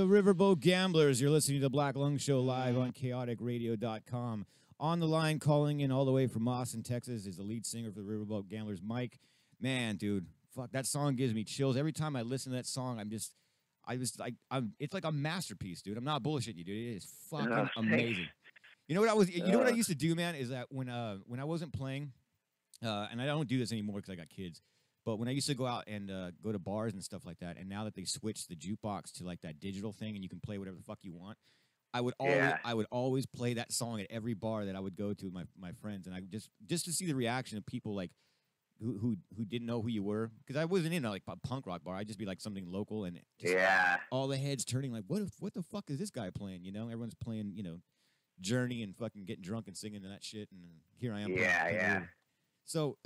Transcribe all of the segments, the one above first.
the Riverboat Gamblers. You're listening to the Black Lung Show live on chaoticradio.com. On the line, calling in all the way from Austin, Texas, is the lead singer for the Riverboat Gamblers, Mike. Man, dude, fuck, that song gives me chills. Every time I listen to that song, it's like a masterpiece, dude. I'm not bullshitting you, dude. It is fucking amazing. You know what I used to do, man, is that when I wasn't playing, and I don't do this anymore because I got kids, but when I used to go out and go to bars and stuff like that, and now that they switched the jukebox to like that digital thing and you can play whatever the fuck you want, I would always play that song at every bar that I would go to with my friends, and I just to see the reaction of people like who didn't know who you were, because I wasn't in like a punk rock bar. I'd just be like something local, and just all the heads turning like, what the fuck is this guy playing? You know, everyone's playing, you know, Journey and fucking getting drunk and singing that shit, and here I am. Yeah. So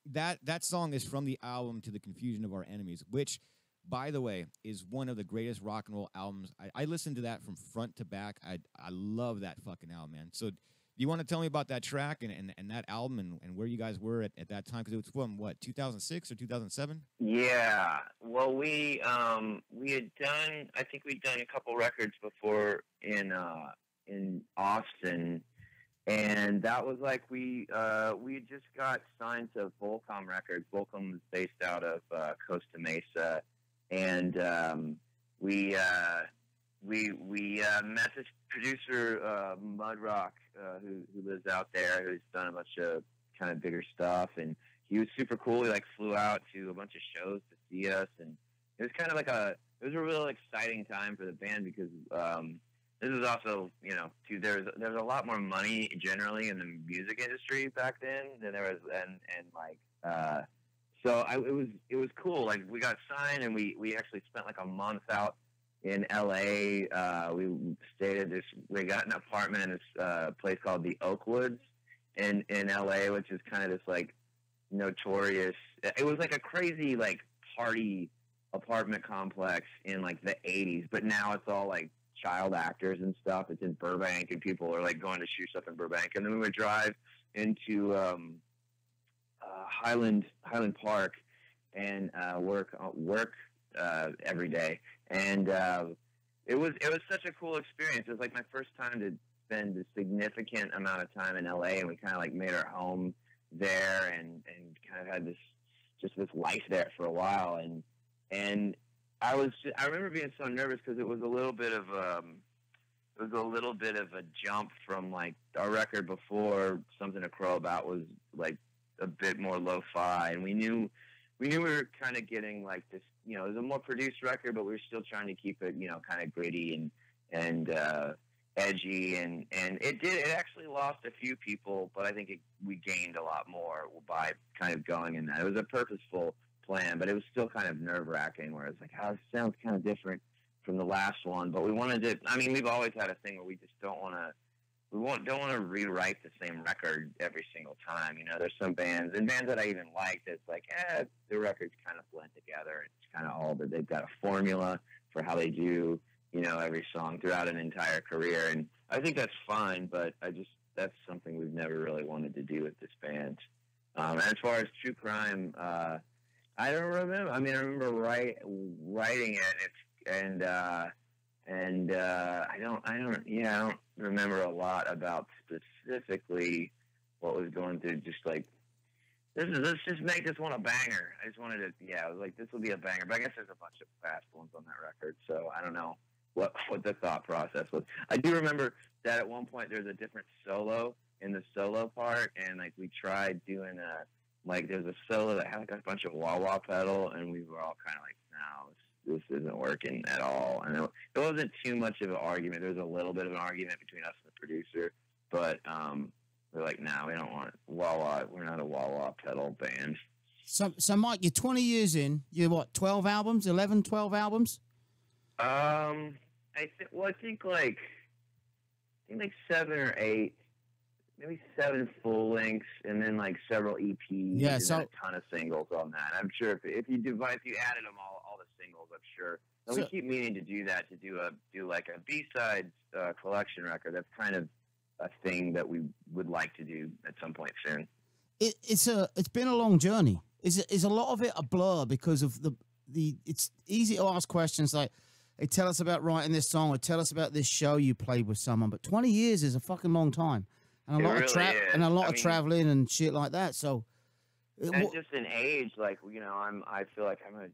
that song is from the album To the Confusion of Our Enemies, which, by the way, is one of the greatest rock and roll albums. I listened to that from front to back. I love that fucking album, man. So do you want to tell me about that track and that album and where you guys were at that time? Because it was from, what, 2006 or 2007? Yeah. Well, we had done, I think we'd done a couple records before in Austin, and that was like we just got signed to Volcom Records. Volcom is based out of Costa Mesa, and we met this producer, Mudrock, who lives out there, who's done a bunch of kind of bigger stuff, and he was super cool. He like flew out to a bunch of shows to see us, and it was kind of like it was a real exciting time for the band because this is also, you know, too, there's a lot more money generally in the music industry back then than there was, so it was cool. Like, we got signed, and we actually spent like a month out in LA. We got an apartment in this place called the Oakwoods in LA, which is kind of this like notorious. It was like a crazy like party apartment complex in like the 80s, but now it's all like child actors and stuff. It's in Burbank, and people are like going to shoot stuff in Burbank, and then we would drive into Highland Park and work every day, and it was such a cool experience. It was like my first time to spend a significant amount of time in LA, and we kind of like made our home there, and kind of had this life there for a while, and I remember being so nervous because it was a little bit of a jump from like our record before, Something to Crow About, was like a bit more lo-fi, and we knew we were kind of getting like this, you know, it was a more produced record, but we were still trying to keep it, you know, kind of gritty and edgy, and it actually lost a few people, but I think we gained a lot more by kind of going in that. It was a purposeful plan, but it was still kind of nerve-wracking, where it's like, oh, it sounds kind of different from the last one, but we wanted to, I mean, we've always had a thing where we just don't want to rewrite the same record every single time. You know, there's some bands that I even like that's like, the records kind of blend together. It's kind of all that they've got a formula for how they do, you know, every song throughout an entire career. And I think that's fine, but that's something we've never really wanted to do with this band. And as far as True Crime, I don't remember. I mean, I remember writing it, and I don't remember a lot about specifically what was going through. Just like, let's just make this one a banger. I just wanted to, I was like, this will be a banger. But I guess there's a bunch of fast ones on that record, so I don't know what the thought process was. I do remember that at one point there's a different solo in the solo part, and like we tried doing there's a solo that had like a bunch of wah-wah pedal, and we were all kind of like, no, this isn't working at all. And it wasn't too much of an argument. There was a little bit of an argument between us and the producer, but we're like, nah, we don't want wah-wah. We're not a wah-wah pedal band. So Mike, you're 20 years in. You're what, 12 albums? 11, 12 albums? I think like 7 or 8. Maybe 7 full lengths, and then like several EPs, yeah, and a ton of singles on that. I'm sure if you added them all the singles, I'm sure. And we keep meaning to do that, to do like a B-sides collection record. That's kind of a thing that we would like to do at some point soon. It's been a long journey. Is a lot of it a blur because of the it's easy to ask questions like, hey, tell us about writing this song, or tell us about this show you played with someone. But 20 years is a fucking long time, and a lot really of is. and a lot of traveling and shit like that. So, and just in age, like, you know, I feel like I'm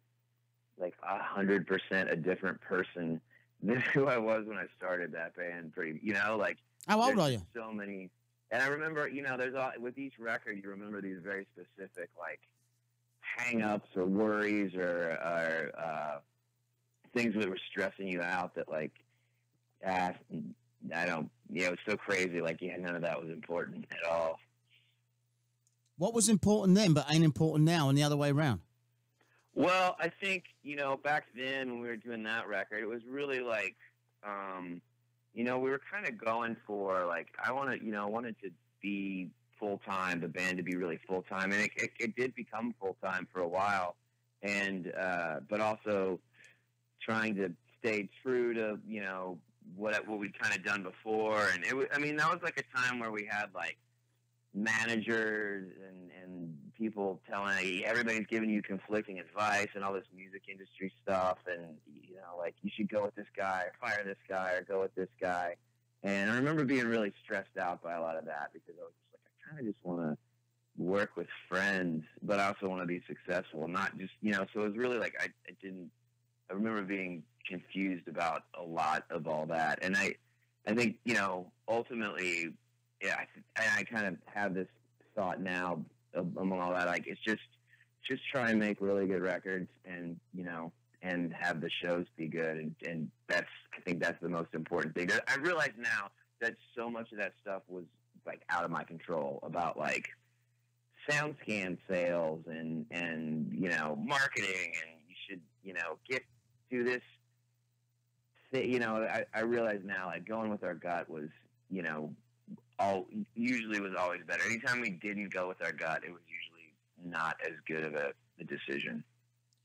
100% a different person than who I was when I started that band. Pretty, you know, like, how old are you? So many, and I remember, you know, with each record, you remember these very specific, like, hang-ups or worries or things that were stressing you out that, like, I don't, you know, it's so crazy. Like, yeah, none of that was important at all. What was important then but ain't important now, and the other way around? Well, I think, you know, back then when we were doing that record, it was really like, you know, we were kind of going for, like, I wanted to be full-time, the band to be really full-time, and it did become full-time for a while, and but also trying to stay true to, you know, what we'd kind of done before. And it was, I mean, that was like a time where we had, like, managers and people telling, everybody's giving you conflicting advice and all this music industry stuff, and, you know, like, you should go with this guy or fire this guy or go with this guy. And I remember being really stressed out by a lot of that, because I was just like, I kind of just want to work with friends, but I also want to be successful, not just, you know, so it was really like, I remember being confused about a lot of all that. And I think, you know, ultimately, yeah, I kind of have this thought now among all that, like, it's just try and make really good records, and, you know, and have the shows be good. And I think that's the most important thing. I realize now that so much of that stuff was, like, out of my control, about, like, SoundScan sales and, you know, marketing, and you should, you know, do this. You know, I realize now, like, going with our gut was, you know, usually was always better. Anytime we didn't go with our gut, it was usually not as good of a decision.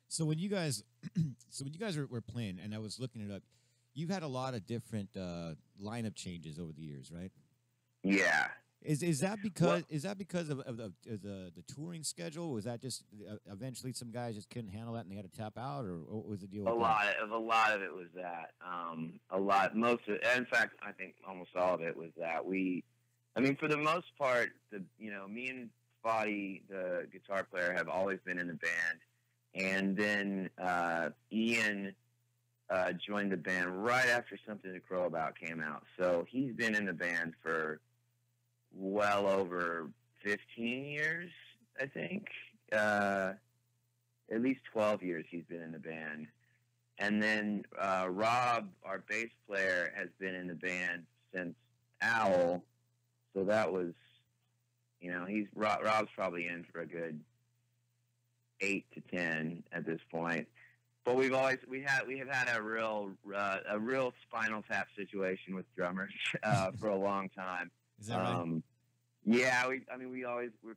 So when you guys, were playing, and I was looking it up, you've had a lot of different lineup changes over the years, right? Yeah. Is that because of the touring schedule? Was that just eventually some guys just couldn't handle that and they had to tap out, or what was the deal with that? A lot of it was that. Most of it, in fact, I think almost all of it was that. I mean, for the most part, you know, me and Spotty, the guitar player, have always been in the band, and then Ian joined the band right after Something to Crow About came out. So he's been in the band for well over 15 years, I think. At least 12 years he's been in the band. And then Rob, our bass player, has been in the band since Owl. So that was, you know, Rob's probably in for a good 8 to 10 at this point. But we have had a real Spinal Tap situation with drummers for a long time. Is that right? Yeah, we're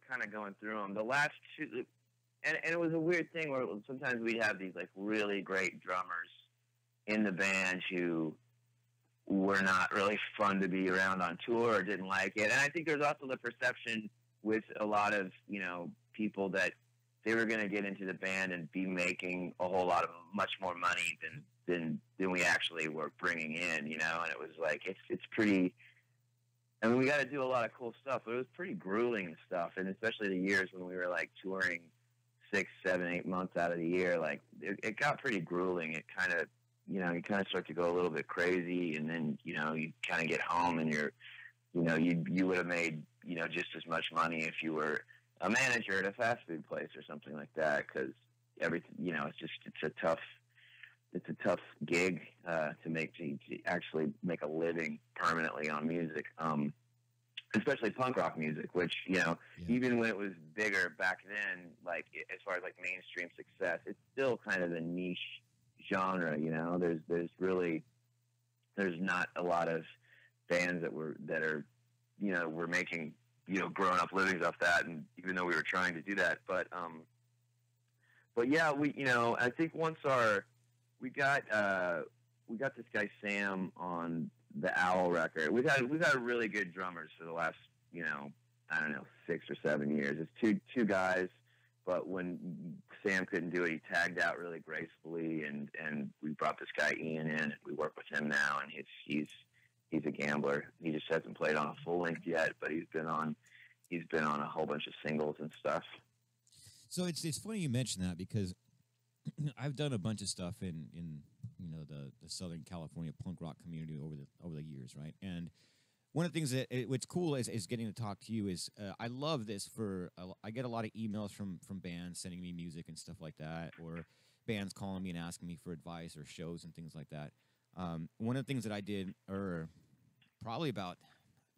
kind of going through them. The last two, and it was a weird thing where sometimes we'd have these, like, really great drummers in the band who were not really fun to be around on tour or didn't like it. And I think there's also the perception with a lot of, you know, people that they were going to get into the band and be making a whole lot of much more money than we actually were bringing in, you know. And it was like, it's pretty, I mean, we got to do a lot of cool stuff, but it was pretty grueling stuff. And especially the years when we were, like, touring 6, 7, 8 months out of the year, like, it got pretty grueling. It kind of, you know, you kind of start to go a little bit crazy, and then, you know, you kind of get home and you would have made, you know, just as much money if you were a manager at a fast food place or something like that, because everything, you know, it's a tough gig to actually make a living permanently on music, especially punk rock music, which, you know, even when it was bigger back then, like, as far as, like, mainstream success, it's still kind of a niche genre, you know. There's not a lot of bands that are, you know, we're making, you know, grown up livings off that, and even though we were trying to do that, but yeah, we, you know, I think once we got this guy Sam on the Owl record. We've had really good drummers for the last, you know, I don't know, 6 or 7 years. It's two guys, but when Sam couldn't do it, he tagged out really gracefully, and we brought this guy Ian in, and we work with him now, and he's a gambler. He just hasn't played on a full length yet, but he's been on a whole bunch of singles and stuff. So it's funny you mention that, because I've done a bunch of stuff in you know the Southern California punk rock community over the years, right? And one of the things what's cool is getting to talk to you is I love this I get a lot of emails from bands sending me music and stuff like that, or bands calling me and asking me for advice or shows and things like that. One of the things that I did, or probably about,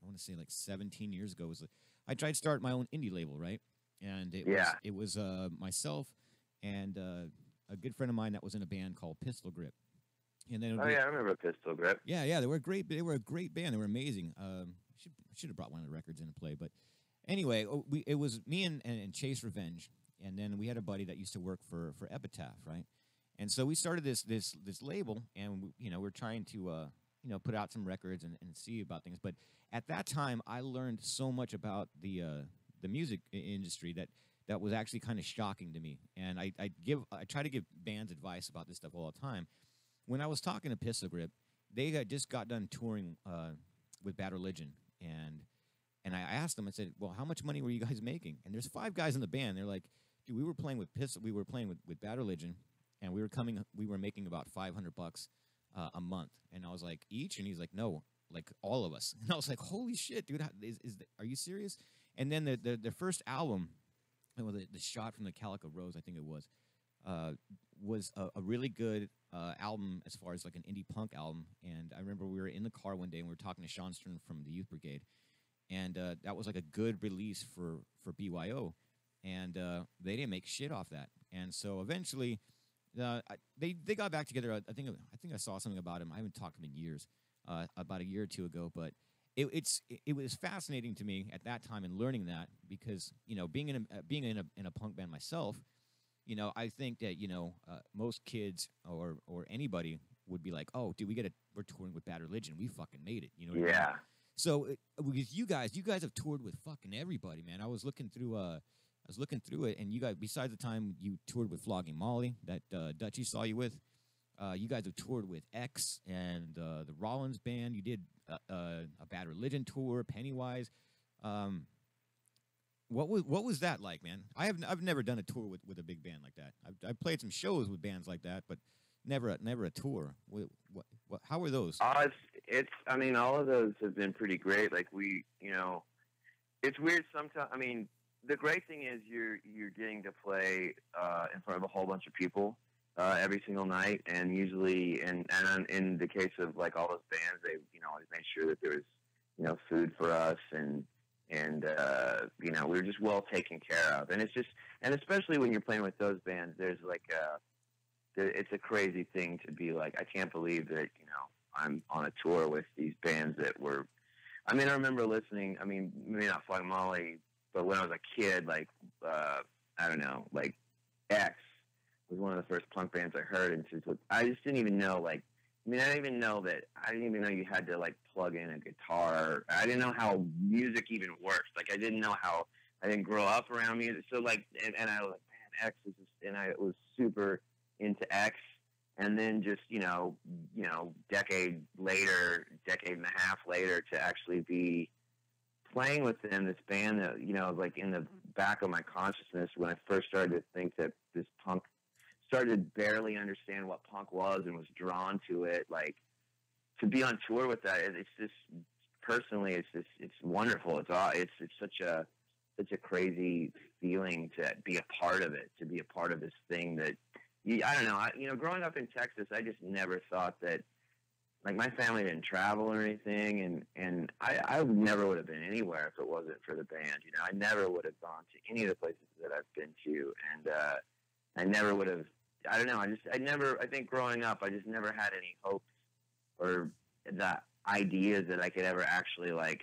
I want to say like 17 years ago, was I tried to start my own indie label, right? And it was myself and a good friend of mine that was in a band called Pistol Grip. And then I remember Pistol Grip. Yeah, they were great. They were a great band. They were amazing. Should have brought one of the records into play, but anyway, it was me and Chase Revenge, and then we had a buddy that used to work for Epitaph, right? And so we started this label, and we're trying to put out some records and see about things. But at that time, I learned so much about the music industry that was actually kind of shocking to me. And I try to give bands advice about this stuff all the time. When I was talking to Pistol Grip, they had just got done touring with Bad Religion, and I asked them, I said, well, how much money were you guys making? And there's 5 guys in the band. They're like, dude, we were playing with Bad Religion, and we were making about $500 a month. And I was like, each? And he's like, no, like all of us. And I was like, holy shit, dude, are you serious? And then the first album, the Shot from the Calico Rose, I think it was a really good album as far as like an indie punk album. And I remember we were in the car one day and we were talking to Sean Stern from the Youth Brigade, and that was like a good release for BYO, and they didn't make shit off that. And so eventually they got back together. I think I saw something about him. I haven't talked to him in years, about a year or two ago, but it was fascinating to me at that time and learning that, because being in a punk band myself, I think that most kids or anybody would be like, oh, dude, we're touring with Bad Religion, we fucking made it, what I mean? So with you guys have toured with fucking everybody, man. I was looking through it, and you guys, besides the time you toured with Flogging Molly that Dutchie saw you with, you guys have toured with X and the Rollins Band. You did a Bad Religion tour, Pennywise. What was that like, man? I've never done a tour with a big band like that. I've played some shows with bands like that, but never a tour. How were those? I mean, all of those have been pretty great. Like it's weird sometimes. I mean, the great thing is you're getting to play in front of a whole bunch of people every single night, and usually, and in the case of like all those bands, they always made sure that there was food for us, and we were just well taken care of. And it's just, and especially when you're playing with those bands, there's like it's a crazy thing to be like, I can't believe that I'm on a tour with these bands that were. I mean, I remember listening. I mean, maybe not Flogging Molly, but when I was a kid, like I don't know, like X was one of the first punk bands I heard, and I just didn't even know, like, I mean, I didn't even know you had to like plug in a guitar. I didn't know how music even works. Like, I didn't grow up around music. So like, and I was like, man, X is just, and I was super into X. And then just, decade and a half later, to actually be playing with them, this band that, like in the back of my consciousness when I first started to think that this punk, started to barely understand what punk was and was drawn to it, like to be on tour with that, it's just, personally, it's wonderful. It's such a crazy feeling to be a part of it, to be a part of this thing that, I don't know. Growing up in Texas, I just never thought that, like, my family didn't travel or anything, and I never would have been anywhere if it wasn't for the band. I never would have gone to any of the places that I've been to, and I never would have. I don't know. I think growing up, I just never had any hopes or the ideas that I could ever actually like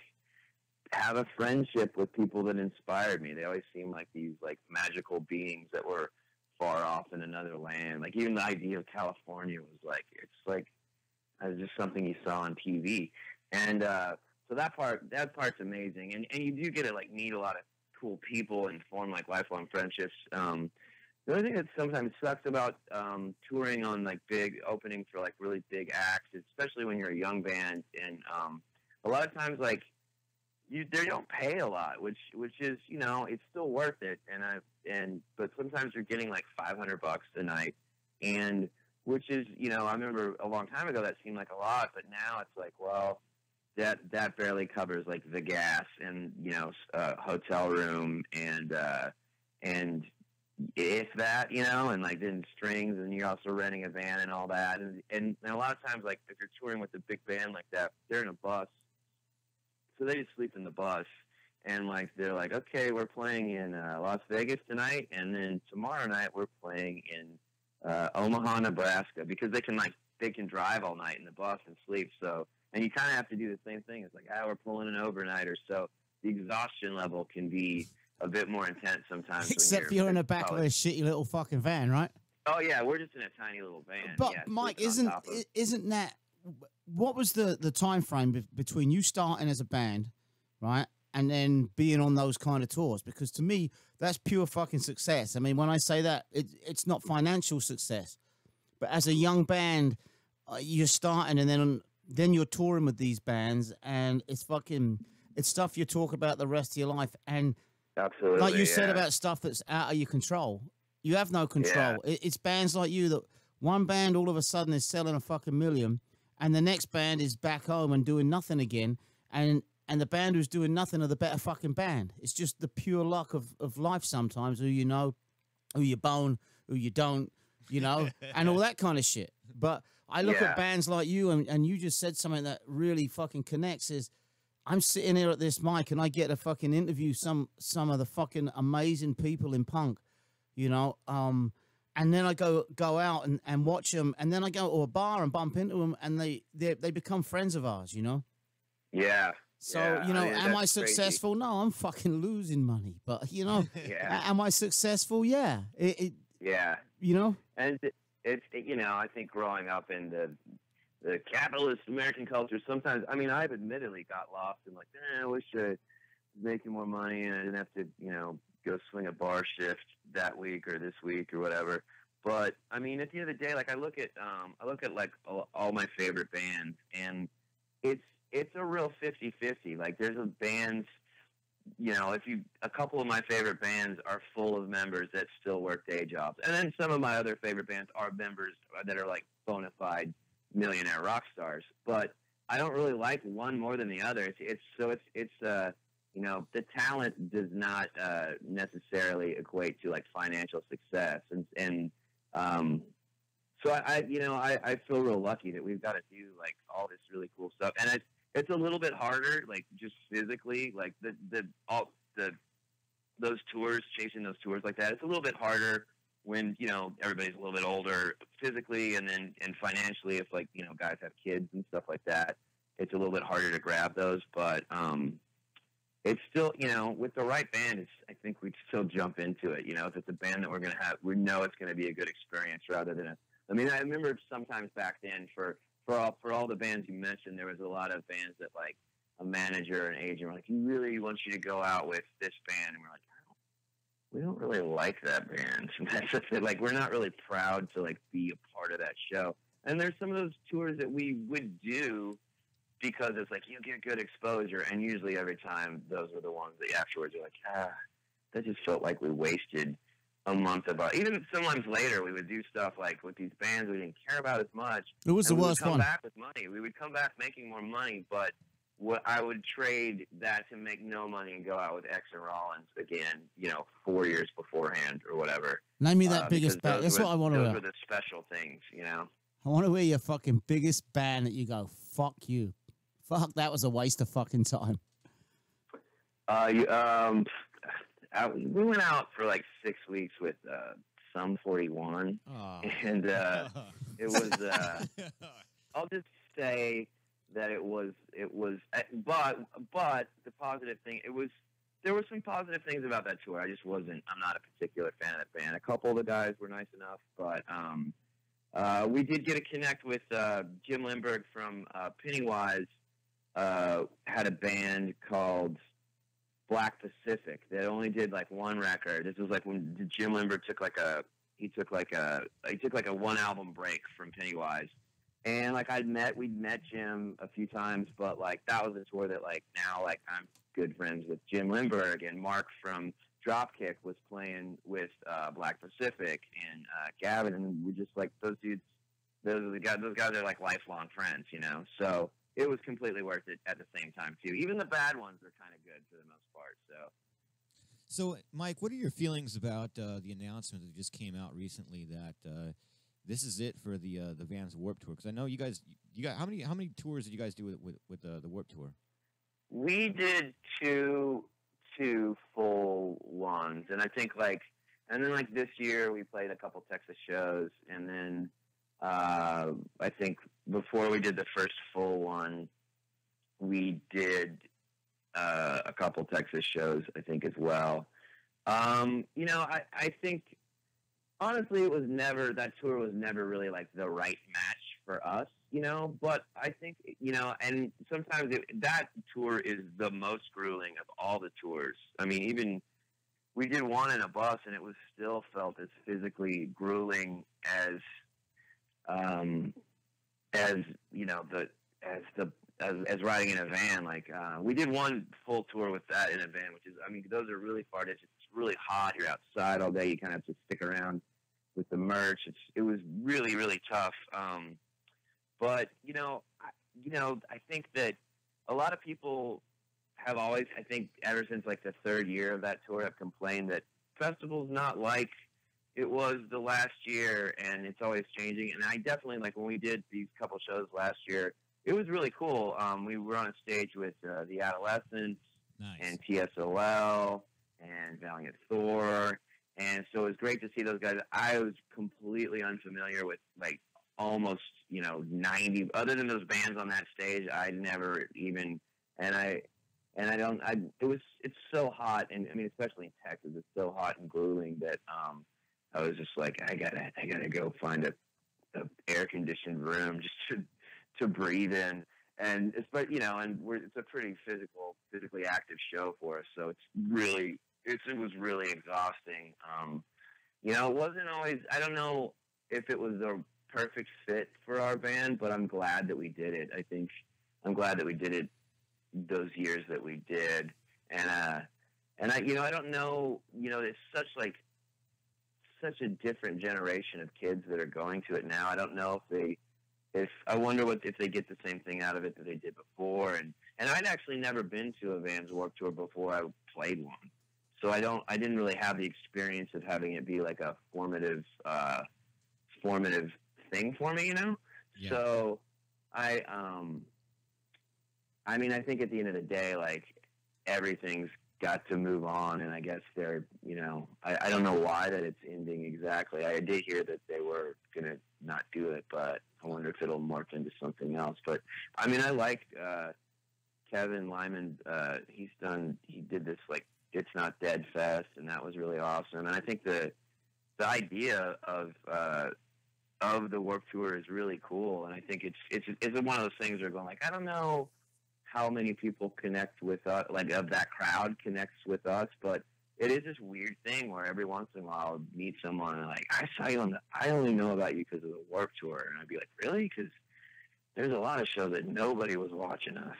have a friendship with people that inspired me. They always seemed like these like magical beings that were far off in another land. Like, even the idea of California was like, it's like just something you saw on TV. And so that part's amazing. And you do get to like meet a lot of cool people and form like lifelong friendships. The only thing that sometimes sucks about touring on like big opening for like really big acts, especially when you're a young band, and a lot of times like they don't pay a lot, which is, you know, it's still worth it, but sometimes you're getting like $500 a night, and which is, you know, I remember a long time ago that seemed like a lot, but now it's like, well, that barely covers like the gas and, you know, hotel room and if that, you know, and like then strings, and you're also renting a van and all that, and a lot of times like if you're touring with a big band like that, they're in a bus, so they just sleep in the bus, and like they're like, okay, we're playing in Las Vegas tonight, and then tomorrow night we're playing in Omaha, Nebraska, because they can drive all night in the bus and sleep. So, and you kind of have to do the same thing. It's like, we're pulling an overnighter, so the exhaustion level can be a bit more intense sometimes. Except if you're in the back of a shitty little fucking van, right? Oh yeah, we're just in a tiny little van. But yeah, Mike, isn't that what was the time frame between you starting as a band, right, and then being on those kind of tours? Because to me, that's pure fucking success. I mean, when I say that, it's not financial success, but as a young band, you're starting, and then you're touring with these bands, and it's stuff you talk about the rest of your life. And absolutely, like you said about stuff that's out of your control, you have no control. Yeah. It's bands like you that one band all of a sudden is selling a fucking million, and the next band is back home and doing nothing again, and the band who's doing nothing are the better fucking band. It's just the pure luck of life sometimes, who you know, who you bone, who you don't, you know, and all that kind of shit. But I look at bands like you, and you just said something that really fucking connects, is I'm sitting here at this mic, and I get to fucking interview some of the fucking amazing people in punk, you know, and then I go out and watch them, and then I go to a bar and bump into them, and they become friends of ours, you know? Yeah. So, you know, am I successful? Crazy. No, I'm fucking losing money. But, you know, am I successful? Yeah. Yeah. You know? And it's you know, I think growing up in the capitalist American culture, sometimes, I mean, I've admittedly got lost in like, I wish I was making more money and I didn't have to, you know, go swing a bar shift that week or this week or whatever. But I mean, at the end of the day, like I look at like all my favorite bands, and it's a real 50-50. Like there's bands, you know, a couple of my favorite bands are full of members that still work day jobs, and then some of my other favorite bands are members that are like bona fide millionaire rock stars. But I don't really like one more than the other. It's you know, the talent does not necessarily equate to like financial success, and so I feel real lucky that we've got to do like all this really cool stuff, and it's a little bit harder, like just physically, like those tours, chasing those tours like that. It's a little bit harder when, you know, everybody's a little bit older physically, and financially, if like, you know, guys have kids and stuff like that, it's a little bit harder to grab those. But it's still, you know, with the right band, I think we'd still jump into it. You know, if it's a band that we're gonna have, we know it's gonna be a good experience rather than I mean, I remember sometimes back then for all the bands you mentioned, there was a lot of bands that like a manager and agent were like, he really wants you to go out with this band, and we're like, we don't really like that band. That's just it. Like, we're not really proud to like be a part of that show. And there's some of those tours that we would do because it's like you get good exposure, and usually every time those are the ones that afterwards you're like, that just felt like we wasted a month of even sometimes later we would do stuff like with these bands we didn't care about as much. It was the worst one. We would come back with money. We would come back making more money, but I would trade that to make no money and go out with X and Rollins again, you know, 4 years beforehand or whatever. Name me that biggest band. That's what I want to hear. Those were the special things, you know. I want to hear your fucking biggest band that you go, fuck you. Fuck, that was a waste of fucking time. We went out for like 6 weeks with Sum 41, and it was. I'll just say that it was. But the positive thing, there were some positive things about that tour. I'm not a particular fan of that band. A couple of the guys were nice enough, but we did get to connect with Jim Lindberg from Pennywise. Had a band called Black Pacific that only did like one record. This was like when Jim Limber took like a 1 album break from Pennywise. And like we'd met Jim a few times, but like that was a tour that like now like I'm good friends with Jim Lindbergh, and Mark from Dropkick was playing with Black Pacific, and Gavin, and we just like those dudes. Those guys are like lifelong friends, you know. So it was completely worth it at the same time too. Even the bad ones are kind of good for the most part. So, Mike, what are your feelings about the announcement that just came out recently that this is it for the Vans Warped Tour? Because I know you guys how many tours did you guys do with the Warped Tour? We did two full ones, and I think and then this year we played a couple Texas shows, and then I think before we did the first full one, we did a couple Texas shows, I think, as well. You know, I think honestly that tour was never really like the right match for us, you know, but I think, you know, and sometimes that tour is the most grueling of all the tours. I mean, even we did one in a bus, and it was still felt as physically grueling as you know, as riding in a van. Like we did one full tour with that in a van, which is, I mean, those are really far. It's really hot. You're outside all day. You kind of have to stick around with the merch. It was really, really tough. But you know, I think that a lot of people have always, I think, ever since like the third year of that tour, have complained that festivals not like it was the last year, and it's always changing. And I definitely, like, when we did these couple shows last year, it was really cool. We were on a stage with the Adolescents, Nice. and TSOL and Valiant Thor, and so it was great to see those guys. I was completely unfamiliar with like almost, you know, 90 other than those bands on that stage. I never even, it's so hot, and I mean, especially in Texas, it's so hot and grueling that I was just like, I gotta go find a air conditioned room just to breathe in, and but you know, and it's a pretty physically active show for us, so it was really exhausting. You know, it wasn't always. I don't know if it was the perfect fit for our band, but I'm glad that we did it. I think I'm glad that we did it those years that we did, and I, you know, I don't know, you know, it's such a different generation of kids that are going to it now. I don't know if I wonder if they get the same thing out of it that they did before, and I'd actually never been to a Vans Warped Tour before I played one, so I didn't really have the experience of having it be like a formative thing for me, you know. Yeah. So I mean, I think at the end of the day, like, everything's got to move on, and I guess they're, you know, I don't know why that it's ending exactly. I did hear that they were gonna not do it, but I wonder if it'll morph into something else. But I mean, I liked Kevin Lyman. He did this like It's Not Dead Fest, and that was really awesome. And I think the idea of the Warped Tour is really cool, and I think it's one of those things where going like, I don't know how many people connect with us, like of that crowd connects with us, but it is this weird thing where every once in a while I'll meet someone and like, I saw you I only know about you because of the Warped Tour, and I'd be like, really? Because there's a lot of shows that nobody was watching us.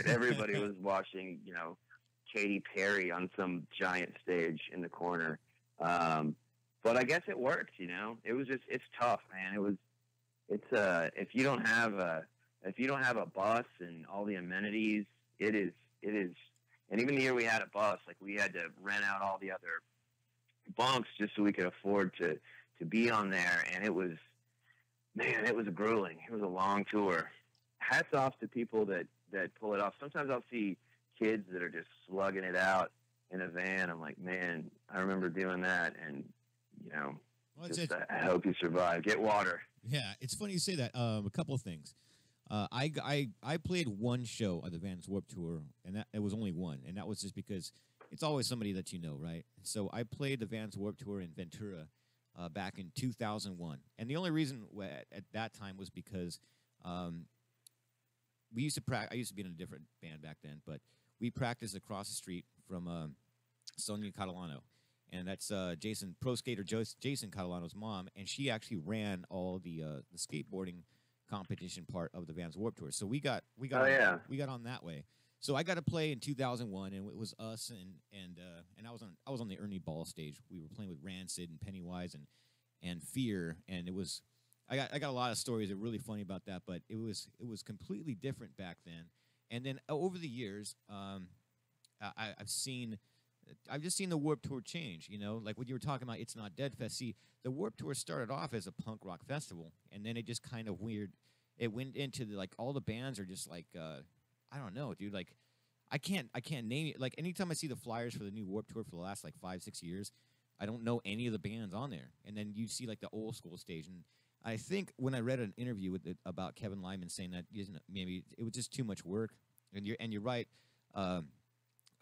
Everybody was watching, you know, Katy Perry on some giant stage in the corner. But I guess it worked, you know. It was just, it's tough, man. If you don't have a bus and all the amenities, it is. And even the year we had a bus, like, we had to rent out all the other bunks just so we could afford to be on there. And it was grueling. It was a long tour. Hats off to people that pull it off. Sometimes I'll see kids that are just slugging it out in a van. I'm like, man, I remember doing that. And, you know, I hope you survive. Get water. Yeah, it's funny you say that. A couple of things. I played one show on the Vans Warped Tour, and that it was only one, and that was just because it's always somebody that you know, right? So I played the Vans Warped Tour in Ventura back in 2001, and the only reason at that time was because we used to practice. I used to be in a different band back then, but we practiced across the street from Sonia Catalano, and that's pro skater Jason Catalano's mom, and she actually ran all the skateboarding competition part of the Vans Warped Tour. So we got on that way. So I got to play in 2001, and it was us and I was on the Ernie Ball stage. We were playing with Rancid and Pennywise and Fear, and it was I got a lot of stories that are really funny about that, but it was completely different back then. And then over the years, I've just seen the Warped Tour change, you know, like what you were talking about, It's Not Dead Fest. See, the Warped Tour started off as a punk rock festival, and then it just kind of it went into like all the bands are just like, I don't know, dude, like I can't name it. Like anytime I see the flyers for the new Warped Tour for the last like 5-6 years, I don't know any of the bands on there. And then you see like the old school stage, and I think when I read an interview about Kevin Lyman saying that maybe it was just too much work, and you're right.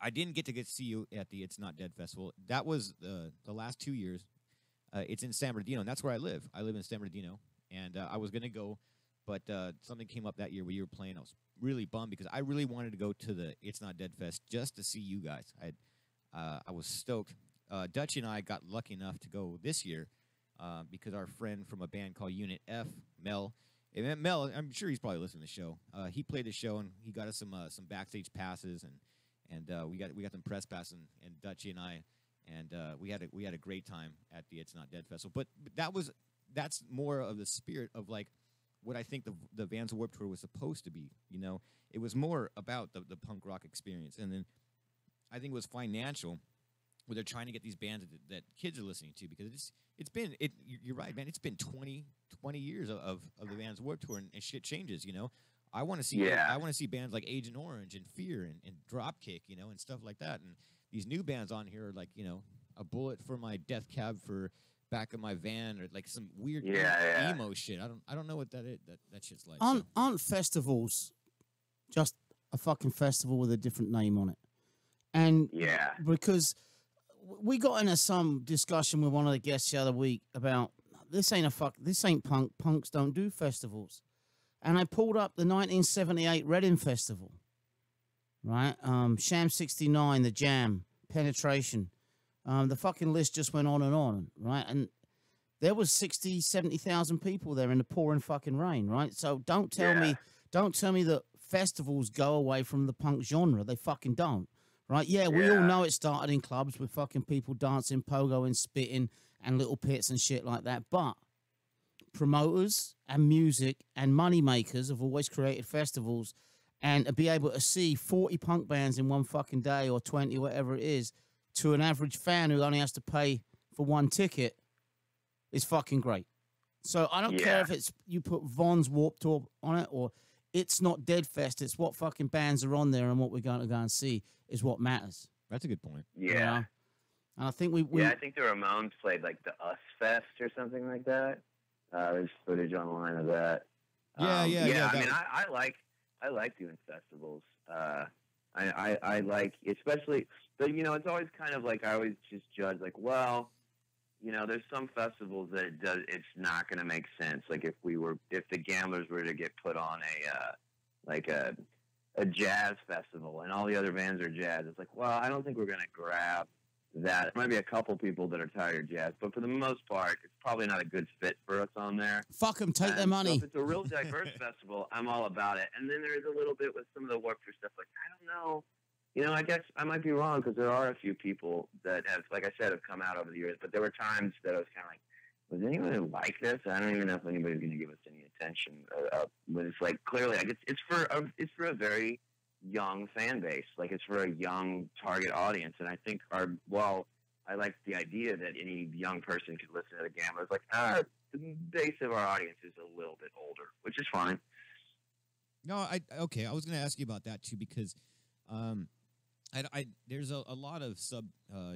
I didn't get to see you at the It's Not Dead Festival. That was the last 2 years. It's in San Bernardino, and that's where I live. I live in San Bernardino, and I was going to go, but something came up that year where you were playing. I was really bummed because I really wanted to go to the It's Not Dead Fest just to see you guys. I was stoked. Dutch and I got lucky enough to go this year because our friend from a band called Unit F, Mel, I'm sure he's probably listening to the show. He played the show, and he got us some backstage passes, and we got them press passes, and Dutchy and I, and we had a great time at the It's Not Dead Festival. But that's more of the spirit of like what I think the Vans Warped Tour was supposed to be. You know, it was more about the punk rock experience, and then I think it was financial, where they're trying to get these bands that kids are listening to, because you're right, man. It's been 20 years of the Vans Warped Tour, and shit changes. You know, I want to see bands like Agent Orange and Fear and Dropkick, you know, and stuff like that. And these new bands on here are like, you know, A Bullet for My Death Cab for Back of My Van, or like some weird emo shit. I don't know what that is. That shit's like. Aren't festivals just a fucking festival with a different name on it? And because we got into some discussion with one of the guests the other week about this ain't punk. Punks don't do festivals. And I pulled up the 1978 Reading Festival, right? Sham 69, The Jam, Penetration. The fucking list just went on, right? And there was 60, 70,000 people there in the pouring fucking rain, right? So don't tell me that festivals go away from the punk genre. They fucking don't. Right, we all know it started in clubs with fucking people dancing, pogoing, spitting, and little pits and shit like that. But promoters and music and money makers have always created festivals, and to be able to see 40 punk bands in one fucking day, or 20, whatever it is, to an average fan who only has to pay for one ticket is fucking great. So I don't care if it's you put Von's Warped Tour on it or It's Not Dead Fest. It's what fucking bands are on there and what we're going to go and see is what matters. That's a good point. Yeah. You know? And I think we I think the Ramones played like the Us Fest or something like that. There's footage online of that. Yeah. I mean, I like doing festivals. I like, especially, but you know, it's always kind of like I always just judge like, well, you know, there's some festivals that it's not going to make sense. Like if the Gamblers were to get put on a jazz festival and all the other bands are jazz, it's like, well, I don't think we're going to grab that. There might be a couple people that are tired of jazz, but for the most part, it's probably not a good fit for us on there. Fuck them, take their money. So if it's a real diverse festival, I'm all about it. And then there's a little bit with some of the Warped Tour stuff, like, I don't know. You know, I guess I might be wrong because there are a few people that have, like I said, have come out over the years. But there were times that I was kind of like, was anyone like this? I don't even know if anybody's going to give us any attention. But it's like, clearly, I guess it's for a very young fan base. Like, it's for a young target audience. And I think I like the idea that any young person could listen to the Gamblers. Like, the base of our audience is a little bit older, which is fine. No, I was going to ask you about that too, because there's a lot of sub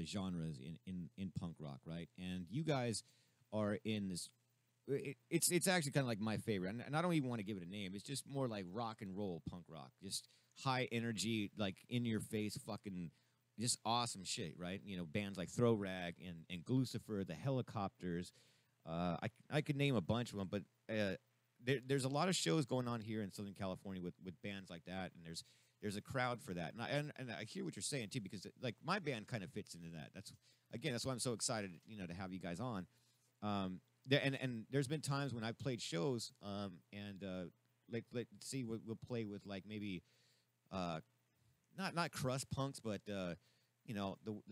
genres in punk rock, right? And you guys are in this. It's actually kind of like my favorite, and I don't even want to give it a name. It's just more like rock and roll punk rock, just high energy, like in your face, fucking just awesome shit, right? You know, bands like Throw Rag and Glucifer, the Helicopters. I could name a bunch of them, but there's a lot of shows going on here in Southern California with bands like that, and there's there's a crowd for that. And I hear what you're saying too, because like my band kind of fits into that. That's why I'm so excited, to have you guys on. And there's been times when I've played shows, like see we'll play with like maybe not crust punks, but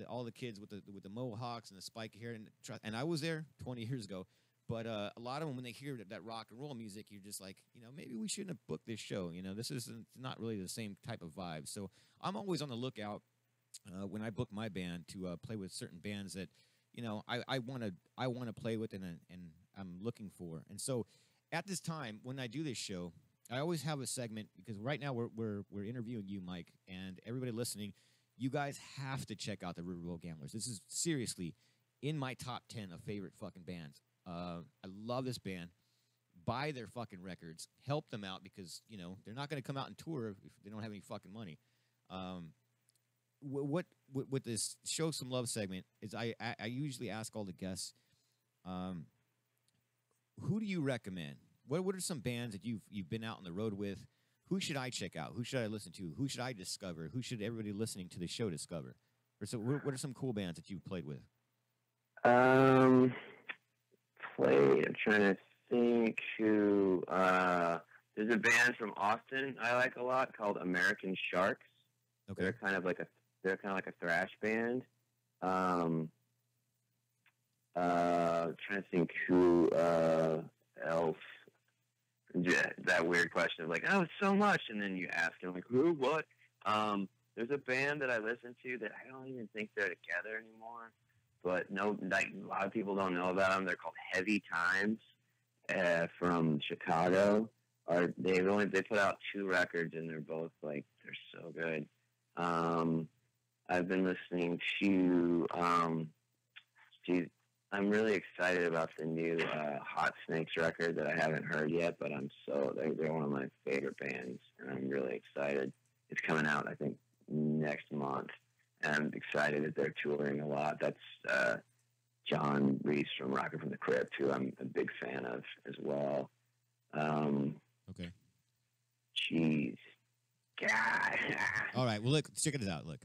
all the kids with the mohawks and the spiky hair, and I was there 20 years ago. But a lot of them, when they hear that rock and roll music, you're just like, maybe we shouldn't have booked this show. This is not really the same type of vibe. So I'm always on the lookout when I book my band to play with certain bands that, I want to play with and I'm looking for. And so at this time, when I do this show, I always have a segment, because right now we're interviewing you, Mike, and everybody listening. You guys have to check out the Riverboat Gamblers. This is seriously in my top 10 of favorite fucking bands. I love this band. Buy their fucking records. Help them out, because they're not going to come out and tour if they don't have any fucking money. What with this show some love segment is I usually ask all the guests, who do you recommend? What are some bands that you've been out on the road with? Who should I check out? Who should I listen to? Who should I discover? Who should everybody listening to the show discover? Or so what are some cool bands that you've played with? I'm trying to think who. There's a band from Austin I like a lot called American Sharks. Okay. They're kind of like a thrash band. Trying to think who else. That weird question of like, oh, it's so much, and then you ask them like, who, what? There's a band that I listen to that I don't even think they're together anymore. But a lot of people don't know about them. They're called Heavy Times, from Chicago. They put out 2 records, and they're both like, they're so good. I've been listening to I'm really excited about the new Hot Snakes record that I haven't heard yet, but they're one of my favorite bands, and I'm really excited. It's coming out, I think, next month. And I'm excited that they're touring a lot. That's John Reese from Rocket from the Crypt, who I'm a big fan of as well. Okay. Jeez. God. All right. Well, look, check it out. Look,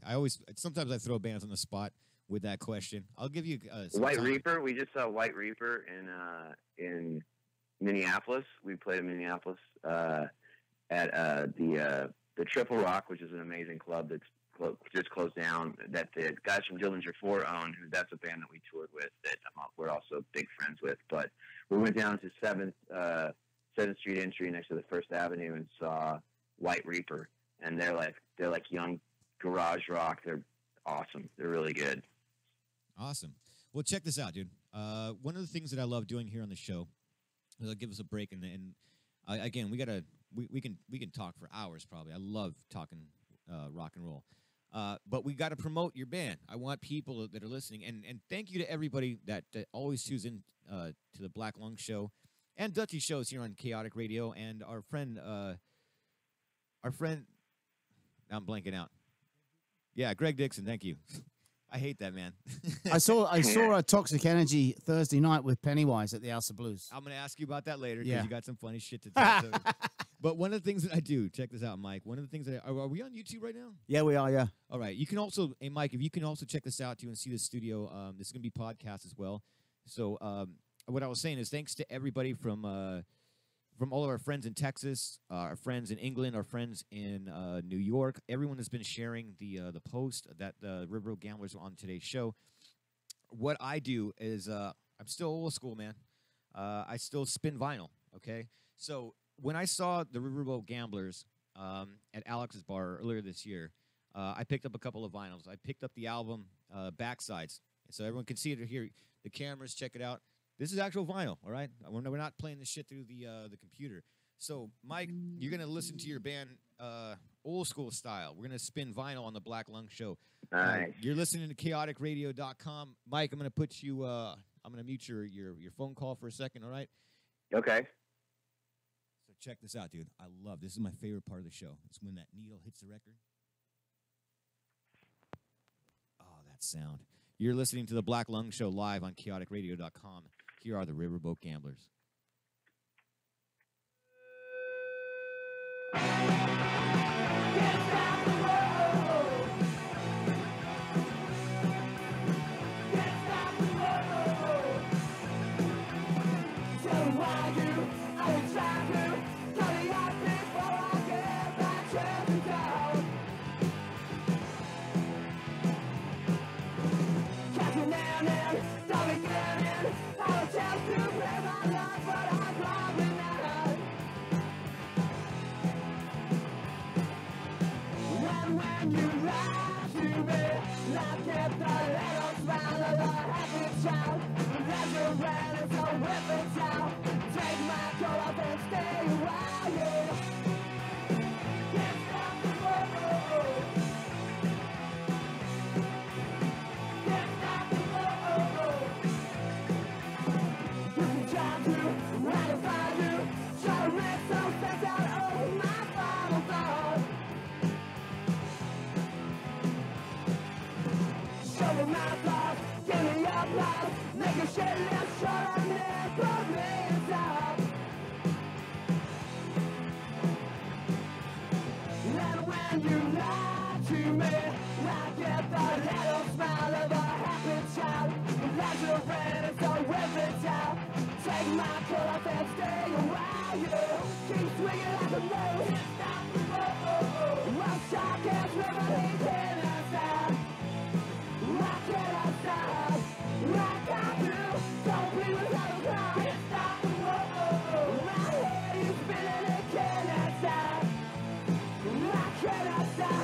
sometimes I throw bands on the spot with that question. I'll give you White Reaper. We just saw White Reaper in Minneapolis. We played in Minneapolis at the Triple Rock, which is an amazing club that's just closed down, that the guys from Dillinger 4 own. That's a band that we toured with that we're also big friends with. But we went down to 7th Street entry next to the First Avenue and saw White Reaper, and they're like young garage rock. They're awesome. They're really good. Awesome. Well, check this out, dude. One of the things that I love doing here on the show, it'll give us a break, and again, we can talk for hours probably. I love talking rock and roll. But we got to promote your band. I want people that are listening, and thank you to everybody that always tunes in to the Black Lung Show and Dutchy shows here on Chaotic Radio, and our friend, I'm blanking out. Yeah, Greg Dixon. Thank you. I hate that, man. I saw a Toxic Energy Thursday night with Pennywise at the House of Blues. I'm going to ask you about that later, because you got some funny shit to tell. But one of the things that I do, check this out, Mike. One of the things that are we on YouTube right now? Yeah, we are. Yeah. All right. You can also, hey, Mike, if you can also check this out too and see the studio. This is going to be podcast as well. So what I was saying is thanks to everybody from all of our friends in Texas, our friends in England, our friends in New York. Everyone has been sharing the post that the Riverboat Gamblers were on today's show. What I do is I'm still old school, man. I still spin vinyl. Okay, so when I saw the Riverboat Gamblers at Alex's Bar earlier this year, I picked up a couple of vinyls. I picked up the album Backsides, so everyone can see it here. The cameras, check it out. This is actual vinyl, all right? We're not playing this shit through the computer. So, Mike, you're going to listen to your band old school style. We're going to spin vinyl on the Black Lung Show. Nice. You're listening to chaoticradio.com. Mike, I'm going to put you, I'm going to mute your phone call for a second, all right? Okay. So check this out, dude. This is my favorite part of the show. It's when that needle hits the record. Oh, that sound. You're listening to the Black Lung Show live on chaoticradio.com. Here are the Riverboat Gamblers. Can't stop beginning, the beginning. I will tell to play my life, but I'm probably not. And when you lie to me, like if the little smile of a happy child, let your red is a whipping child. Take my coat off and stay a while, yeah. Can't stop the road. Can't stop the road. If you try to ratify you, try to make some sense out of my final thought. Show me my thoughts, give me your blood, make a shit less short and then put me inside. And when you lie to me, I get the little smile of a happy child. Like your friend is a whipping child. Take my coat off and stay a while, yeah. Keep swinging like a moon. Can't stop the road. I'm shocked as river, he can't stop. Why can't I stop? Like I do, don't be without a cry. Can't stop the road. My head is spinning, it cannot stop. Why can't I stop?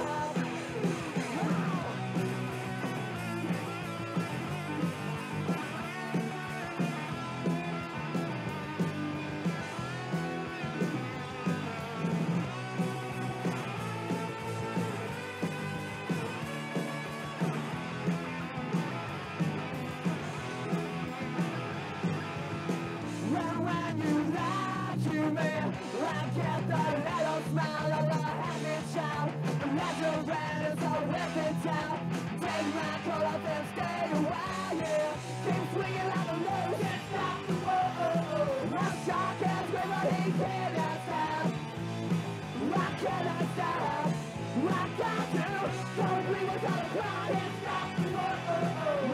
And when you lie to me, I get the little smile of a happy child. Let your red is a whipping child. Take my coat off and stay a while, yeah. Keep swinging like a moon, can't stop the road. I'm shocked as river, he cannot stop. Why can't I stop? Why can't you? Don't breathe without a cry, can't stop the road.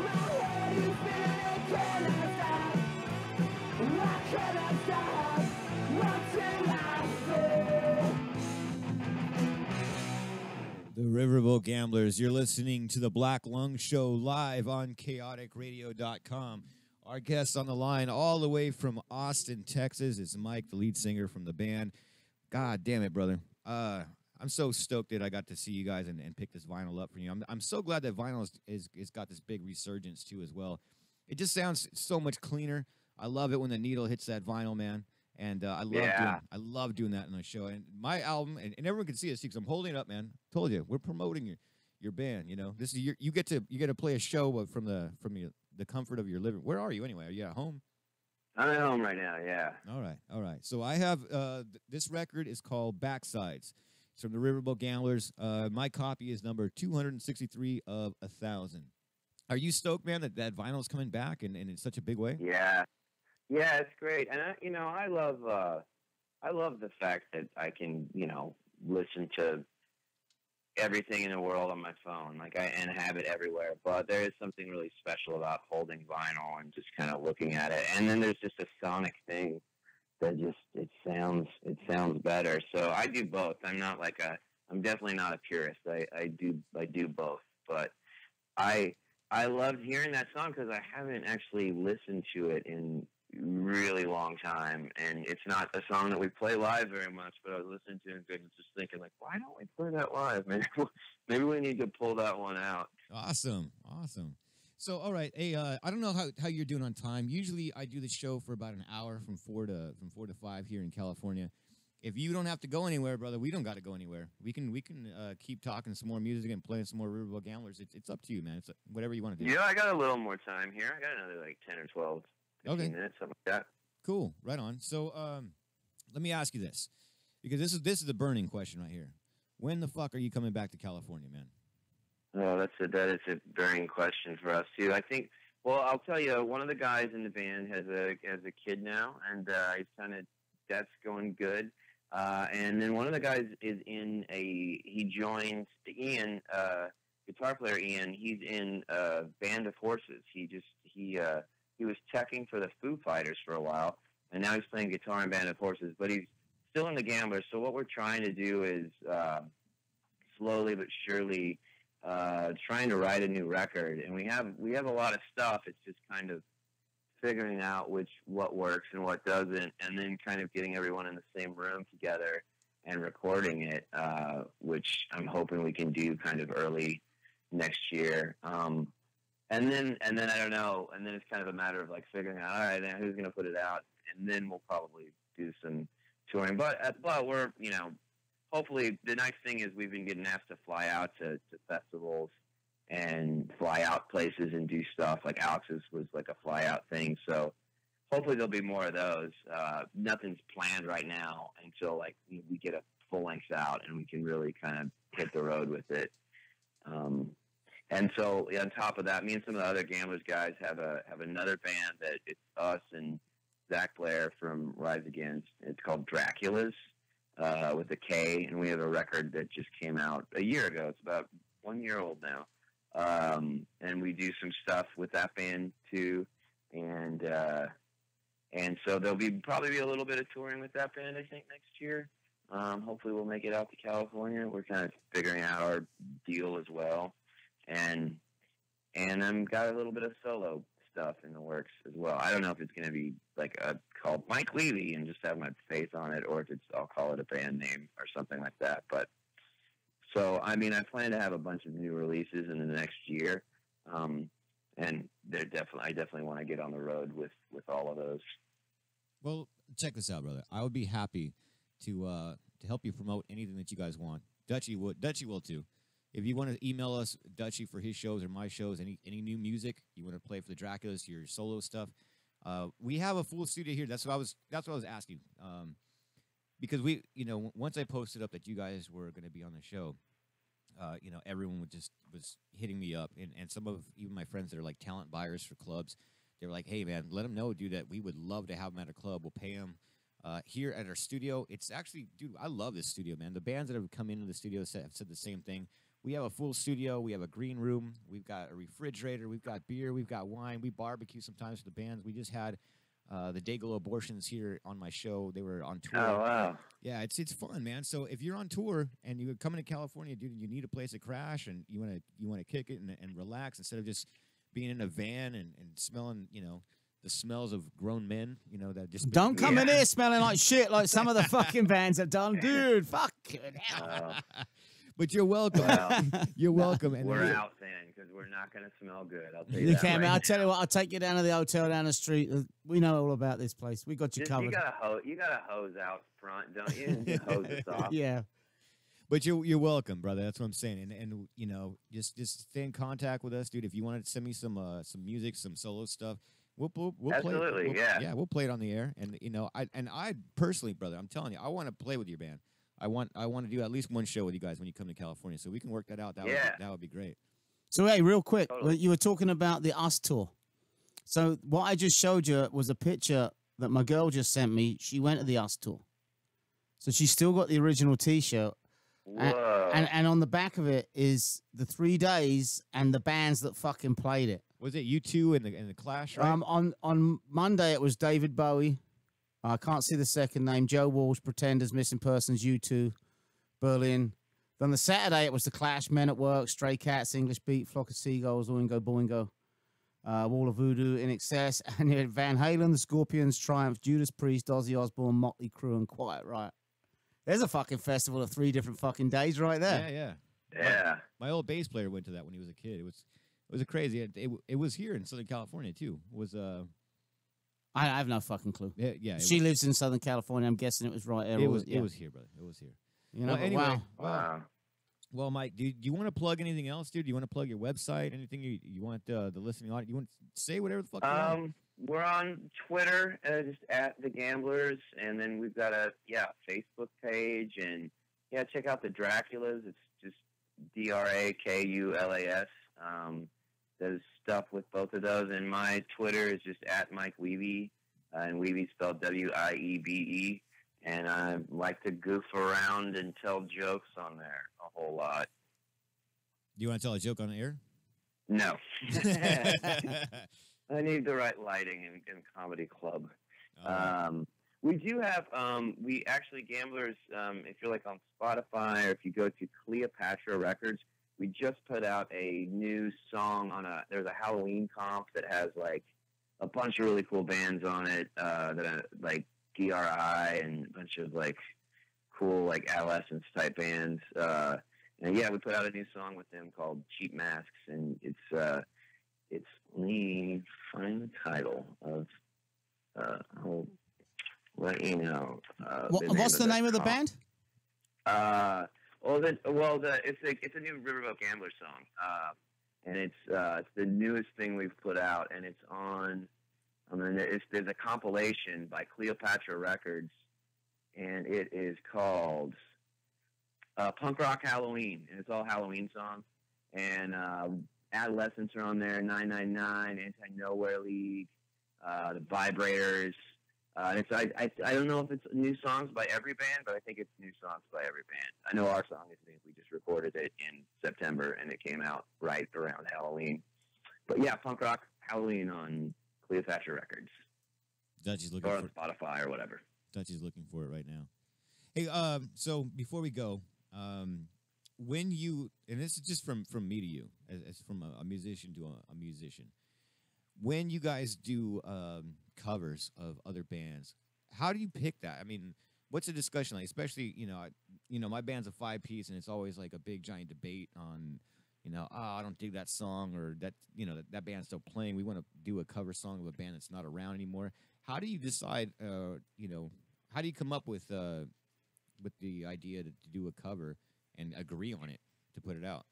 My head is spinning, it cannot stop. Why can't I stop until I say? The Riverboat Gamblers, you're listening to the Black Lung Show live on chaoticradio.com. Our guest on the line all the way from Austin, Texas is Mike, the lead singer from the band. God damn it, brother. I'm so stoked that I got to see you guys and pick this vinyl up for you. I'm so glad that vinyl is got this big resurgence too as well. It just sounds so much cleaner. I love it when the needle hits that vinyl, man. And I love doing that on the show. And my album, and everyone can see this because I'm holding it up, man. Told you, we're promoting your band. You know, this is you get to play a show from the comfort of your living. Where are you anyway? Are you at home? I'm at home right now, yeah. All right. So I have this record is called Backsides. It's from the Riverboat Gamblers. My copy is number 263 of 1,000. Are you stoked, man, that vinyl's coming back and in such a big way? Yeah. Yeah, it's great. And I love the fact that I can, listen to everything in the world on my phone, and have it everywhere. But there is something really special about holding vinyl and just kind of looking at it. And then there's just a sonic thing that just it sounds better. So I do both. I'm definitely not a purist. I do both. But I loved hearing that song because I haven't actually listened to it in really long time, and it's not a song that we play live very much, but I was listening to it and just thinking, why don't we play that live, man? Maybe we need to pull that one out. Awesome. So, all right, hey, I don't know how you're doing on time. Usually I do the show for about an hour from 4 to 5 here in California. If you don't have to go anywhere, brother, we don't got to go anywhere. We can keep talking some more music and playing some more Riverboat Gamblers. It's up to you, man. It's whatever you want to do. Yeah, I got a little more time here. I got another 10 or 12 15 minutes, something like that. Cool, right on. So let me ask you this, because this is the burning question right here. When the fuck are you coming back to California, man? Oh, that is a burning question for us too. I think. Well, I'll tell you, one of the guys in the band has a kid now, and that's going good. And then one of the guys is he joined Ian, guitar player Ian. He's in a band of horses. He was teching for the Foo Fighters for a while, and now he's playing guitar in Band of Horses, but he's still in the Gamblers. So what we're trying to do is slowly but surely trying to write a new record, and we have a lot of stuff. It's just kind of figuring out what works and what doesn't, and then kind of getting everyone in the same room together and recording it, which I'm hoping we can do kind of early next year. And then I don't know, and then it's kind of a matter of like figuring out, all right, now who's going to put it out, and then we'll probably do some touring. But we're, hopefully the nice thing is we've been getting asked to fly out to festivals and fly out places and do stuff. Like Alex's was like a fly out thing, so hopefully there'll be more of those. Nothing's planned right now until like we get a full length out and we can really kind of hit the road with it. And so on top of that, me and some of the other Gamblers guys have another band that it's us and Zach Blair from Rise Against. It's called Draculas with a K, and we have a record that just came out a year ago. It's about 1 year old now. And we do some stuff with that band too, and so there'll probably be a little bit of touring with that band, I think, next year. Hopefully we'll make it out to California. We're kind of figuring out our deal as well, and I've got a little bit of solo stuff in the works as well. I don't know if it's going to be like called Mike Levy and just have my face on it, or if I'll call it a band name or something like that. But so, I mean, I plan to have a bunch of new releases in the next year, and I definitely want to get on the road with all of those. Well, check this out, brother. I would be happy to help you promote anything that you guys want. Dutchie will too. If you want to email us, Dutchie, for his shows or my shows, any new music you want to play for the Draculas, your solo stuff, we have a full studio here. That's what I was asking. Because once I posted up that you guys were going to be on the show, everyone was hitting me up, and some of even my friends that are like talent buyers for clubs, they were like, "Hey man, let them know, dude, that we would love to have them at a club. We'll pay them here at our studio." It's actually, dude, I love this studio, man. The bands that have come into the studio have said the same thing. We have a full studio. We have a green room. We've got a refrigerator. We've got beer. We've got wine. We barbecue sometimes for the bands. We just had the Dayglow Abortions here on my show. They were on tour. Oh, wow. Yeah, it's fun, man. So if you're on tour and you're coming to California, dude, and you need a place to crash and you want to kick it and relax instead of just being in a van and smelling, the smells of grown men, that just don't come in here smelling like shit like some of the fucking bands have done, dude. Fucking hell. But you're welcome. Well, you're welcome. And we're out then because we're not going to smell good. I'll tell you that. Can, right I'll tell you what. I'll take you down to the hotel down the street. We know all about this place. We got you covered. You got a hose out front, don't you? You hose us off. Yeah. But you're welcome, brother. That's what I'm saying. And just stay in contact with us, dude. If you want to send me some music, some solo stuff, we'll absolutely, play it. Yeah, we'll play it on the air. And I personally, brother, I'm telling you, I want to play with your band. I want to do at least one show with you guys when you come to California, so we can work that out. That would be great. So hey, real quick, totally. You were talking about the Us tour. So what I just showed you was a picture that my girl just sent me. She went to the Us tour, so she's still got the original T-shirt. Whoa. And on the back of it is the 3 days and the bands that fucking played it. Was it U2 and the Clash? Right? On Monday it was David Bowie. I can't see the second name. Joe Walsh, Pretenders, Missing Persons, U2, Berlin. Then the Saturday it was the Clash, Men at Work, Stray Cats, English Beat, Flock of Seagulls, Oingo Boingo, Wall of Voodoo, In Excess, and you had Van Halen, the Scorpions, Triumph, Judas Priest, Ozzy Osbourne, Motley Crue, and Quiet Riot. There's a fucking festival of 3 different fucking days right there. Yeah. My old bass player went to that when he was a kid. It was a crazy. It was here in Southern California too. It was I have no fucking clue. Yeah. She lives in Southern California. I'm guessing it was right there. It was here, brother. It was here. Well, anyway. Wow. Well, Mike, do you want to plug anything else, dude? Do you want to plug your website? Anything you want the listening audience? You want to say whatever the fuck you want? We're on Twitter, just at The Gamblers, and then we've got a Facebook page, and check out the Draculas. It's just Drakulas. There's stuff with both of those, and my Twitter is just at Mike Wiebe, and Wiebe spelled Wiebe, and I like to goof around and tell jokes on there a whole lot. Do you want to tell a joke on the air? No. I need the right lighting in comedy club. We do have, Gamblers, if you're like on Spotify or if you go to Cleopatra Records, we just put out a new song there's a Halloween comp that has like a bunch of really cool bands on it, like DRI and a bunch of like cool like Adolescence type bands. And yeah, we put out a new song with them called Cheap Masks, and it's let me find the title of I'll let you know. What's the name of the band? It's a new Riverboat Gambler song, and it's the newest thing we've put out, and it's on. There's a compilation by Cleopatra Records, and it is called Punk Rock Halloween, and it's all Halloween songs, and Adolescents are on there, 999, Anti-Nowhere League, the Vibrators. I don't know if it's new songs by every band, but I think it's new songs by every band. I know our song is new. We just recorded it in September, and it came out right around Halloween. But yeah, Punk Rock Halloween on Cleopatra Records. Dutchy's looking or on Spotify or whatever. Dutchy's looking for it right now. Hey, so before we go, when you, and this is just from me to you, as from a musician to a musician, when you guys do covers of other bands, how do you pick that? I mean, what's the discussion like? Especially, my band's a 5-piece, and it's always like a big giant debate on, I don't dig that song, or that, that band's still playing. We want to do a cover song of a band that's not around anymore. How do you decide? How do you come up with the idea to do a cover and agree on it to put it out?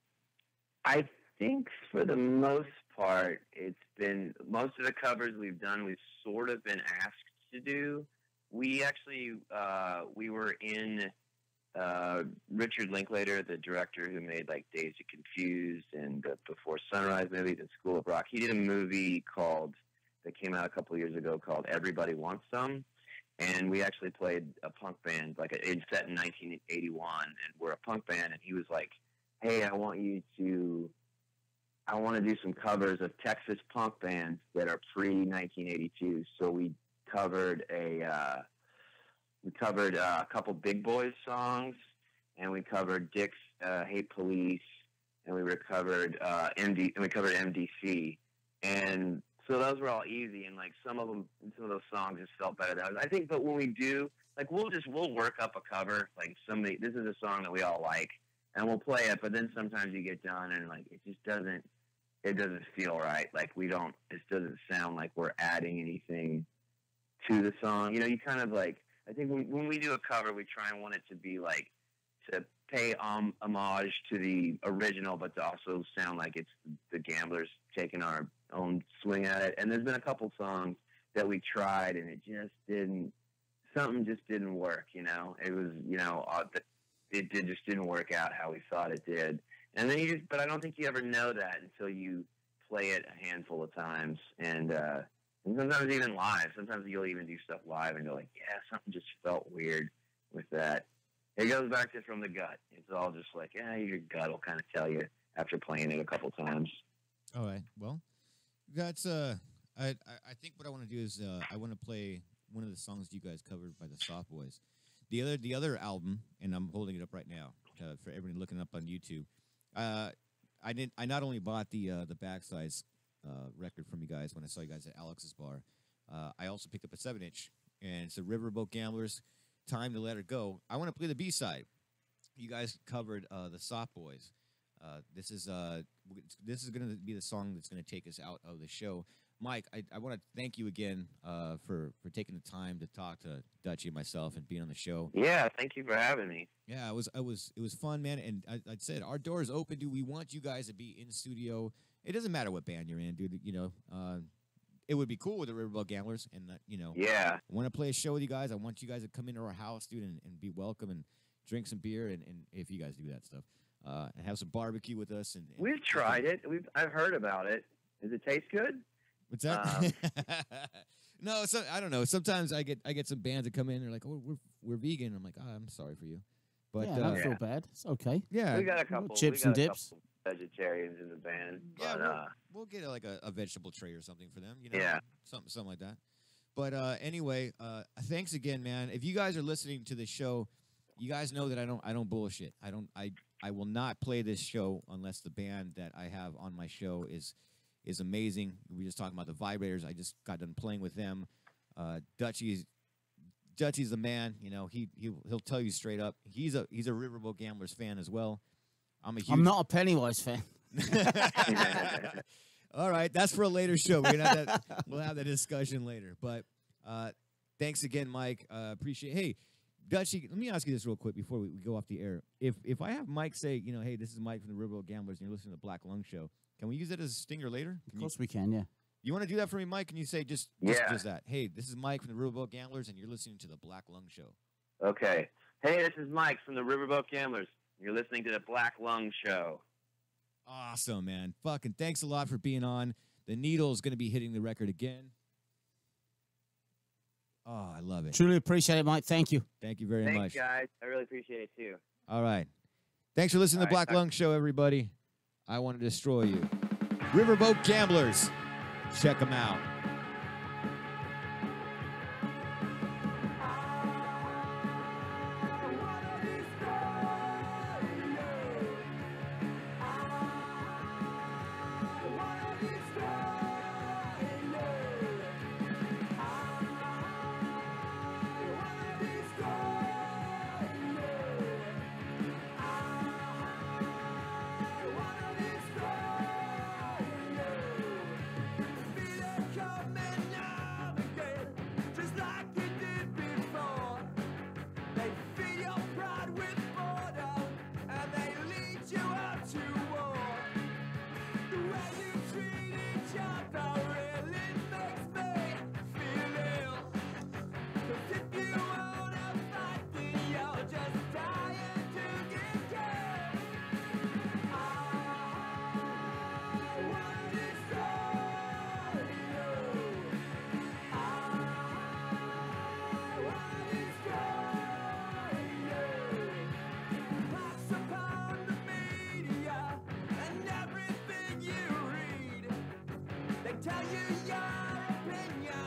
I think for the most part, it's been most of the covers we've done, we've sort of been asked to do. We actually, we were in Richard Linklater, the director who made like Dazed and Confused and the Before Sunrise movies and School of Rock. He did a movie that came out a couple of years ago called Everybody Wants Some. And we actually played a punk band, it's set in 1981, and we're a punk band. And he was like, "Hey, I want to do some covers of Texas punk bands that are pre-1982." So we covered a couple Big Boys songs, and we covered Dick's "Hate Police," and we covered MDC, and so those were all easy, and like some of those songs just felt better. I think, but when we do, like we'll work up a cover, like this is a song that we all like, and we'll play it. But then sometimes you get done, and like it doesn't feel right. Like it doesn't sound like we're adding anything to the song. You kind of like. I think when we do a cover, we try and want it to be like to pay homage to the original, but to also sound like it's the Gamblers taking our own swing at it. And there's been a couple songs that we tried, and it just didn't work. It was it just didn't work out how we thought it did. And then but I don't think you ever know that until you play it a handful of times, and sometimes even live. Sometimes you'll even do stuff live and go like, yeah, something just felt weird with that. It goes back to from the gut. It's all just like, your gut will kind of tell you after playing it a couple times. All right. Well, that's I think what I want to do is I want to play one of the songs you guys covered by the Soft Boys. The other album, and I'm holding it up right now for everyone looking up on YouTube. I not only bought the Backsides record from you guys when I saw you guys at Alex's bar. I also picked up a 7-inch, and it's the Riverboat Gamblers, Time to Let Her Go. I want to play the B-side. You guys covered the Soft Boys. This is going to be the song that's going to take us out of the show. Mike, I want to thank you again for taking the time to talk to Dutchy and myself and being on the show. Yeah, thank you for having me. Yeah, it was fun, man. And I said our door is open. We want you guys to be in studio. It doesn't matter what band you're in, dude. It would be cool with the Riverboat Gamblers, and yeah, I want to play a show with you guys. I want you guys to come into our house, dude, and be welcome and drink some beer, and if you guys do that stuff, and have some barbecue with us. And we've tried it. I've heard about it. Does it taste good? What's that? No, I don't know. Sometimes I get some bands that come in and they're like, "Oh, we're vegan." I'm like, "Oh, I'm sorry for you," but don't feel bad. It's okay. Yeah, we got a couple chips and dips. Vegetarians in the band. Yeah, but, we'll get like a vegetable tray or something for them. Yeah, something like that. But anyway, thanks again, man. If you guys are listening to the show, you guys know that I don't bullshit. I will not play this show unless the band that I have on my show is amazing. We were just talking about the Vibrators. I just got done playing with them. Dutchy's the man. You know, he'll tell you straight up. He's a Riverboat Gamblers fan as well. I'm not a Pennywise fan. All right, that's for a later show. We'll have that discussion later. But thanks again, Mike. Appreciate. Hey, Dutchy, let me ask you this real quick before we go off the air. If I have Mike say, you know, hey, this is Mike from the Riverboat Gamblers, and you're listening to Black Lung Show, can we use it as a stinger later? Of course we can. Yeah. You want to do that for me, Mike? Can you say just that? Hey, this is Mike from the Riverboat Gamblers, and you're listening to the Black Lung Show. Okay. Hey, this is Mike from the Riverboat Gamblers. You're listening to the Black Lung Show. Awesome, man. Fucking thanks a lot for being on. The Needle's going to be hitting the record again. Oh, I love it. Truly appreciate it, Mike. Thank you. Thank you very much. Thanks, guys. I really appreciate it, too. All right. Thanks for listening to the Black Lung Show, everybody. I want to destroy you. Riverboat Gamblers. Check them out. Tell you your opinion.